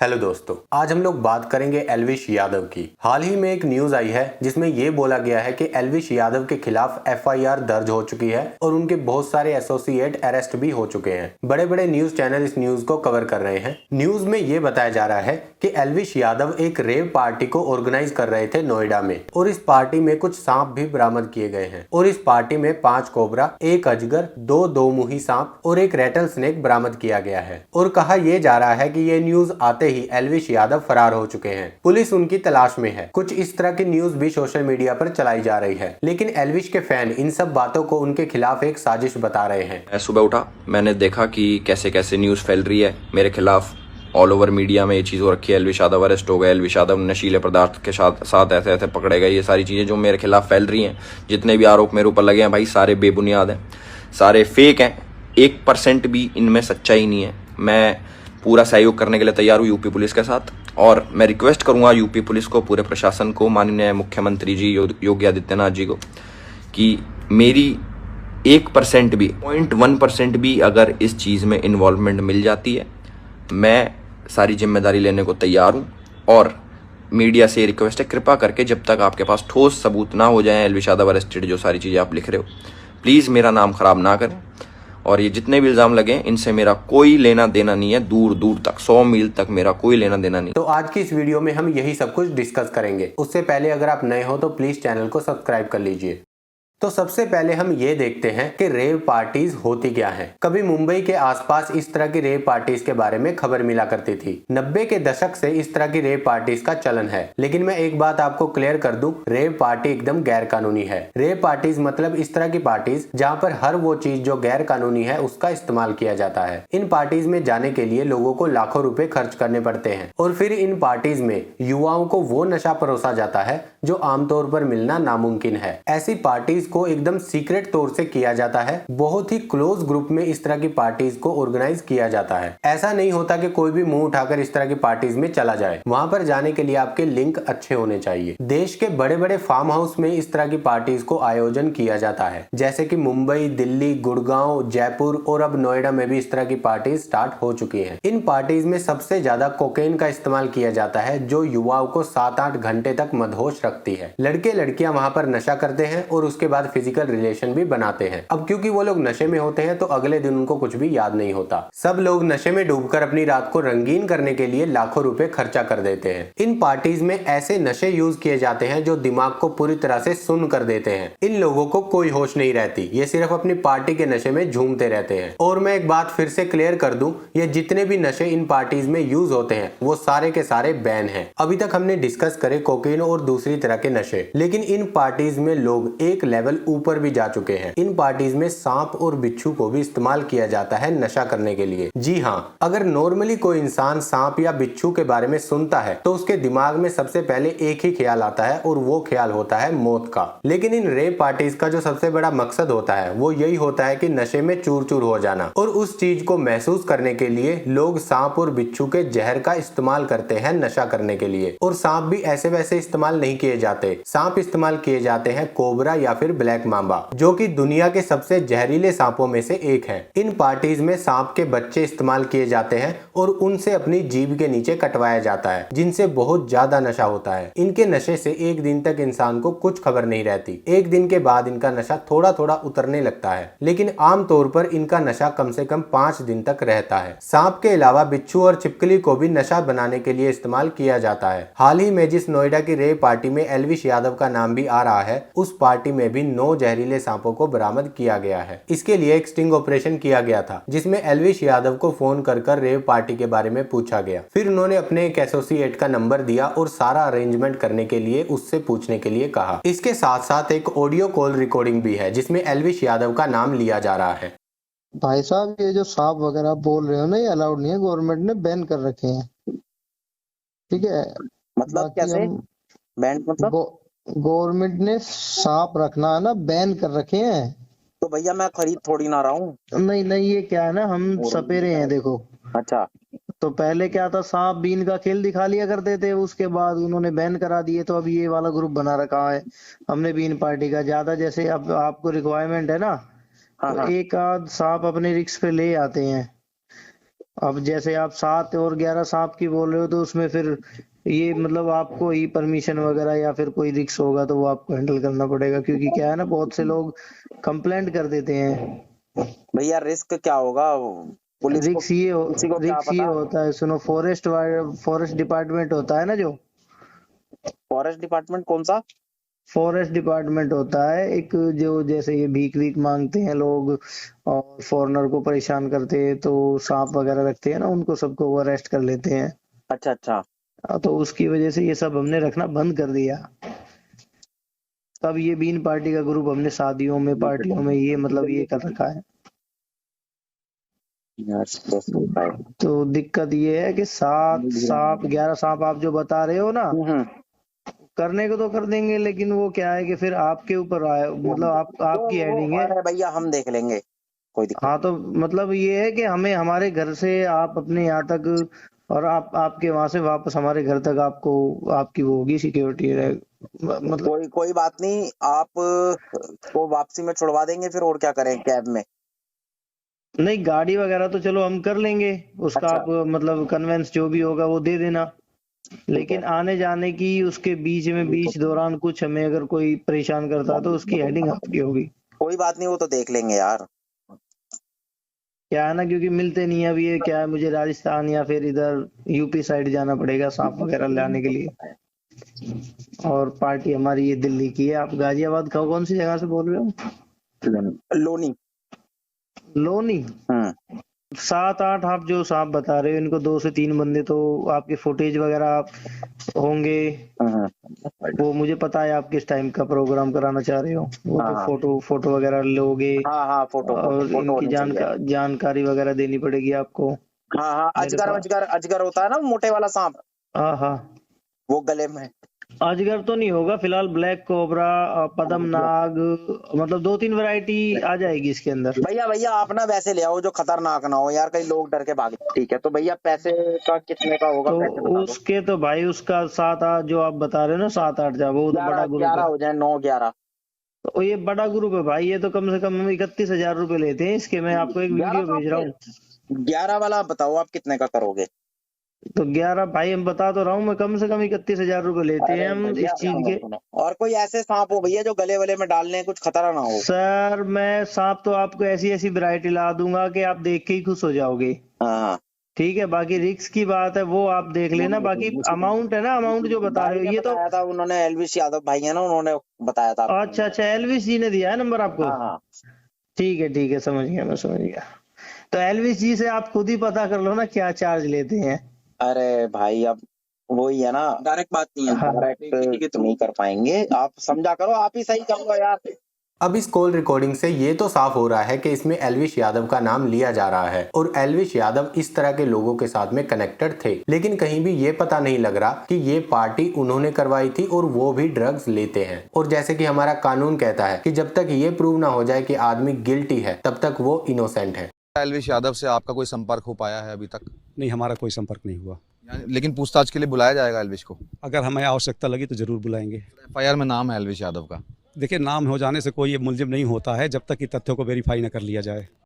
Hello दोस्तों, आज हम लोग बात करेंगे एल्विश यादव की। हाल ही में एक न्यूज आई है जिसमें ये बोला गया है कि एल्विश यादव के खिलाफ एफआईआर दर्ज हो चुकी है और उनके बहुत सारे एसोसिएट अरेस्ट भी हो चुके हैं। बड़े बड़े न्यूज चैनल इस न्यूज को कवर कर रहे हैं। न्यूज में ये बताया जा रहा है कि एल्विश यादव एक रेव पार्टी को ऑर्गेनाइज कर रहे थे नोएडा में, और इस पार्टी में कुछ सांप भी बरामद किए गए हैं। और इस पार्टी में 5 कोबरा, 1 अजगर, 2 दोमुही सांप और 1 रैटल स्नेक बरामद किया गया है। और कहा यह जा रहा है कि ये न्यूज आते ही एल्विश यादव फरार हो चुके हैं। पुलिस उनकी तलाश में है। कुछ इस तरह की न्यूज भी सोशल मीडिया पर चलाई जा रही है, लेकिन एल्विश के फैन इन सब बातों को उनके खिलाफ एक साजिश बता रहे हैं। मैं सुबह उठा, मैंने देखा कि कैसे कैसे न्यूज फैल रही है मेरे खिलाफ। ऑल ओवर मीडिया में ये चीज हो रखी है, एल्विश यादव अरेस्ट हो गए, एल्विश यादव नशीले पदार्थ के साथ ऐसे ऐसे पकड़े गए। ये सारी चीजें जो मेरे खिलाफ फैल रही हैं, जितने भी आरोप मेरे ऊपर लगे हैं भाई, सारे बेबुनियाद हैं, सारे फेक हैं। 1% भी इनमें सच्चाई नहीं है। मैं पूरा सहयोग करने के लिए तैयार हूँ यूपी पुलिस के साथ, और मैं रिक्वेस्ट करूंगा यूपी पुलिस को, पूरे प्रशासन को, माननीय मुख्यमंत्री जी योगी आदित्यनाथ जी को, कि मेरी 1% भी, 0.1% भी अगर इस चीज़ में इन्वॉल्वमेंट मिल जाती है, मैं सारी जिम्मेदारी लेने को तैयार हूँ। और मीडिया से रिक्वेस्ट है, कृपा करके जब तक आपके पास ठोस सबूत ना हो जाए एल्विश यादव अरेस्टेड, जो सारी चीज़ें आप लिख रहे हो, प्लीज़ मेरा नाम खराब ना करें। और ये जितने भी इल्जाम लगे इनसे मेरा कोई लेना देना नहीं है, दूर दूर तक, 100 मील तक मेरा कोई लेना देना नहीं। तो आज की इस वीडियो में हम यही सब कुछ डिस्कस करेंगे। उससे पहले अगर आप नए हो तो प्लीज चैनल को सब्सक्राइब कर लीजिए। तो सबसे पहले हम ये देखते हैं कि रेव पार्टीज होती क्या हैं। कभी मुंबई के आसपास इस तरह की रेव पार्टीज के बारे में खबर मिला करती थी। 90 के दशक से इस तरह की रेव पार्टीज का चलन है। लेकिन मैं एक बात आपको क्लियर कर दूं, रेव पार्टी एकदम गैर कानूनी है। रेव पार्टीज मतलब इस तरह की पार्टीज जहां पर हर वो चीज जो गैर कानूनी है उसका इस्तेमाल किया जाता है। इन पार्टीज में जाने के लिए लोगों को लाखों रुपए खर्च करने पड़ते हैं, और फिर इन पार्टीज में युवाओं को वो नशा परोसा जाता है जो आमतौर पर मिलना नामुमकिन है। ऐसी पार्टीज को एकदम सीक्रेट तौर से किया जाता है। बहुत ही क्लोज ग्रुप में इस तरह की पार्टीज को ऑर्गेनाइज किया जाता है। ऐसा नहीं होता कि कोई भी मुंह उठाकर इस तरह की पार्टीज में चला जाए। वहां पर जाने के लिए आपके लिंक अच्छे होने चाहिए। देश के बड़े बड़े फार्म हाउस में इस तरह की पार्टीज को आयोजन किया जाता है, जैसे कि मुंबई, दिल्ली, गुड़गांव, जयपुर और अब नोएडा में भी इस तरह की पार्टीज स्टार्ट हो चुकी है। इन पार्टीज में सबसे ज्यादा कोकेन का इस्तेमाल किया जाता है, जो युवाओं को 7-8 घंटे तक मदहोश रखती है। लड़के लड़कियां वहां पर नशा करते हैं और उसके बाद फिजिकल रिलेशन भी बनाते हैं। अब क्योंकि वो लोग नशे में होते हैं तो अगले दिन उनको कुछ भी याद नहीं होता। सब लोग नशे में डूबकर अपनी रात को रंगीन करने के लिए लाखों रुपए खर्चा कर देते हैं। इन पार्टीज में ऐसे नशे यूज किए जाते हैं जो दिमाग को पूरी तरह से सुन्न कर देते हैं। इन लोगों को कोई होश नहीं रहती, ये सिर्फ अपनी पार्टी के नशे में झूमते रहते हैं। और मैं एक बात फिर से क्लियर कर दूं, ये जितने भी नशे इन पार्टीज में यूज होते हैं वो सारे के सारे बैन हैं। अभी तक हमने डिस्कस करे कोकेन और दूसरी तरह के नशे, लेकिन इन पार्टीज में लोग एक लेवल ऊपर भी जा चुके हैं। इन पार्टीज में सांप और बिच्छू को भी इस्तेमाल किया जाता है नशा करने के लिए। जी हाँ, अगर नॉर्मली कोई इंसान सांप या बिच्छू के बारे में सुनता है तो उसके दिमाग में सबसे पहले एक ही ख्याल आता है, और वो ख्याल होता है मौत का। लेकिन इन रेव पार्टीज का जो सबसे बड़ा मकसद होता है वो यही होता है कि नशे में चूर चूर हो जाना, और उस चीज को महसूस करने के लिए लोग सांप और बिच्छू के जहर का इस्तेमाल करते हैं नशा करने के लिए। और सांप भी ऐसे वैसे इस्तेमाल नहीं किए जाते। सांप इस्तेमाल किए जाते हैं कोबरा या फिर ब्लैक मांबा, जो कि दुनिया के सबसे जहरीले सांपों में से एक है। इन पार्टीज में सांप के बच्चे इस्तेमाल किए जाते हैं और उनसे अपनी जीभ के नीचे कटवाया जाता है, जिनसे बहुत ज्यादा नशा होता है। इनके नशे से एक दिन तक इंसान को कुछ खबर नहीं रहती। एक दिन के बाद इनका नशा थोड़ा थोड़ा उतरने लगता है, लेकिन आमतौर पर इनका नशा कम से कम 5 दिन तक रहता है। सांप के अलावा बिच्छू और छिपकली को भी नशा बनाने के लिए इस्तेमाल किया जाता है। हाल ही में जिस नोएडा की रेव पार्टी में एल्विश यादव का नाम भी आ रहा है, उस पार्टी में भी 9 जहरीले सांपों को बरामद किया गया है। इसके लिए एक स्टिंग ऑपरेशन किया गया था, जिसमें एल्विश यादव को फोन कर रेव पार्टी के बारे में पूछा गया। फिर उन्होंने अपने एक एसोसिएट का नंबर दिया और सारा अरेंजमेंट करने के लिए उससे पूछने के लिए कहा। इसके साथ साथ एक ऑडियो कॉल रिकॉर्डिंग भी है जिसमें एल्विश यादव का नाम लिया जा रहा है। भाई साहब, ये जो सांप वगैरह बोल रहे हो ना, ये अलाउड नहीं है, गवर्नमेंट ने बैन कर रखे हैं। ठीक है, मतलब कैसे हम बैंड मतलब? गवर्नमेंट ने सांप रखना है ना, बैन कर रखे हैं। तो भैया मैं खरीद थोड़ी ना रहा हूँ। नहीं नहीं, ये क्या है ना, हम सपेरे हैं देखो। अच्छा, तो पहले क्या था, सांप बीन का खेल दिखा लिया करते थे, उसके बाद उन्होंने बैन करा दिए। तो अब ये वाला ग्रुप बना रखा है हमने बीन पार्टी का। ज्यादा जैसे अब आपको रिक्वायरमेंट है ना, हाँ तो हाँ। एक आध सांप अपने रिक्स पे ले आते हैं। अब जैसे आप 7 और 11 सांप की बोल रहे हो तो उसमें फिर ये मतलब आपको ही परमिशन वगैरह या फिर कोई रिक्स होगा तो वो आपको हैंडल करना पड़ेगा, क्योंकि क्या है ना, बहुत से लोग कंप्लेंट कर देते हैं। भैया रिस्क क्या होगा? पुलिस को, किसी को क्या रिक्स ये पता? होता है, सुनो, फॉरेस्ट डिपार्टमेंट होता है ना, जो फॉरेस्ट डिपार्टमेंट कौन सा? फॉरेस्ट डिपार्टमेंट होता है एक, जो जैसे ये भीख वीख मांगते हैं लोग और फॉरेनर को परेशान करते हैं तो सांप वगैरह रखते हैं ना, उनको सबको वो अरेस्ट कर लेते हैं। अच्छा अच्छा। तो उसकी वजह से ये सब हमने रखना बंद कर दिया। तब ये बीन पार्टी का ग्रुप हमने शादियों में, पार्टियों में ये मतलब ये कर रखा है। तो दिक्कत ये है कि 7 सांप 11 सांप आप जो बता रहे हो ना, करने को तो कर देंगे, लेकिन वो क्या है कि फिर आपके ऊपर आए, मतलब आपकी हेडिंग है। अरे भैया हम देख लेंगे, कोई दिक्कत। हाँ, तो मतलब ये है कि हमें हमारे घर से आप अपने यहाँ तक और आपके वहां से वापस हमारे घर तक आपको आपकी वो होगी सिक्योरिटी, मतलब कोई बात नहीं, आप को वापसी में छुड़वा देंगे फिर, और क्या करें कैब में? नहीं, गाड़ी वगैरह तो चलो हम कर लेंगे उसका। अच्छा। आप मतलब कन्वेंस जो भी होगा वो दे देना, लेकिन आने जाने की उसके बीच दौरान कुछ हमें अगर कोई परेशान करता तो उसकी हेडिंग आपकी होगी। कोई बात नहीं, वो तो देख लेंगे यार। क्या है ना, क्योंकि मिलते नहीं है। अब ये क्या है, मुझे राजस्थान या फिर इधर यूपी साइड जाना पड़ेगा सांप वगैरह लाने के लिए, और पार्टी हमारी ये दिल्ली की है। आप गाजियाबाद का कौन सी जगह से बोल रहे हो? लोनी। लोनी। 7-8 आप जो सांप बता रहे हो, इनको 2 से 3 बंदे तो आपके फुटेज वगैरह होंगे। वो मुझे पता है आप किस टाइम का प्रोग्राम कराना चाह रहे हो। वो तो फोटो वगैरह लोगे। हाँ फोटो और इनकी जानकारी वगैरह देनी पड़ेगी आपको। हाँ अजगर होता है ना, मोटे वाला सांप। हाँ, वो गले में। अजगर तो नहीं होगा फिलहाल, ब्लैक कोबरा, पद्मनाग, मतलब 2-3 वैरायटी आ जाएगी इसके अंदर। भैया आप ना वैसे ले आओ जो खतरनाक ना हो यार, कई लोग डर के भागे। ठीक है, तो भैया पैसे का कितने का होगा? तो उसके तो भाई उसका 7-8 जो आप बता रहे हो ना, 7-8 जा, वो तो बड़ा ग्रुप 11 है। हो जाए, 9-11। तो ये बड़ा ग्रुप है भाई, ये तो कम से कम हम 31,000 रुपए लेते हैं इसके। मैं आपको एक वीडियो भेज रहा हूँ। 11 वाला बताओ आप कितने का करोगे? तो 11 भाई, हम बता तो रहा हूँ मैं, कम से कम 31,000 रुपए लेते हैं हम इस चीज के। और कोई ऐसे सांप हो भैया जो गले वले में डालने हैं, कुछ खतरा ना हो? सर मैं सांप तो आपको ऐसी वैरायटी ला दूंगा कि आप देख के ही खुश हो जाओगे। हाँ ठीक है, बाकी रिक्स की बात है वो आप देख लेना। बाकी अमाउंट है ना, अमाउंट जो बता रहे हो ये तो था, उन्होंने एलविश यादव भाई है ना, उन्होंने बताया था। अच्छा, एलविस जी ने दिया है नंबर आपको? हाँ। ठीक है, समझ गया, मैं समझ गया। तो एलविस जी से आप खुद ही पता कर लो ना क्या चार्ज लेते हैं। अरे भाई अब वही है ना, डायरेक्ट बात नहीं है। हाँ। डायरेक्ट नहीं कर पाएंगे, आप समझा करो, आप ही सही करो यार। अब इस कॉल रिकॉर्डिंग से ये तो साफ हो रहा है कि इसमें एल्विश यादव का नाम लिया जा रहा है और एल्विश यादव इस तरह के लोगों के साथ में कनेक्टेड थे, लेकिन कहीं भी ये पता नहीं लग रहा कि ये पार्टी उन्होंने करवाई थी और वो भी ड्रग्स लेते हैं। और जैसे कि हमारा कानून कहता है कि जब तक ये प्रूव ना हो जाए कि आदमी गिल्टी है तब तक वो इनोसेंट है। एल्विश यादव से आपका कोई संपर्क हो पाया है अभी तक? नहीं, हमारा कोई संपर्क नहीं हुआ। लेकिन पूछताछ के लिए बुलाया जाएगा एल्विश को? अगर हमें आवश्यकता लगी तो जरूर बुलाएंगे। एफआईआर में नाम है एल्विश यादव का? देखिए, नाम हो जाने से कोई मुलजिम नहीं होता है जब तक कि तथ्यों को वेरीफाई न कर लिया जाए।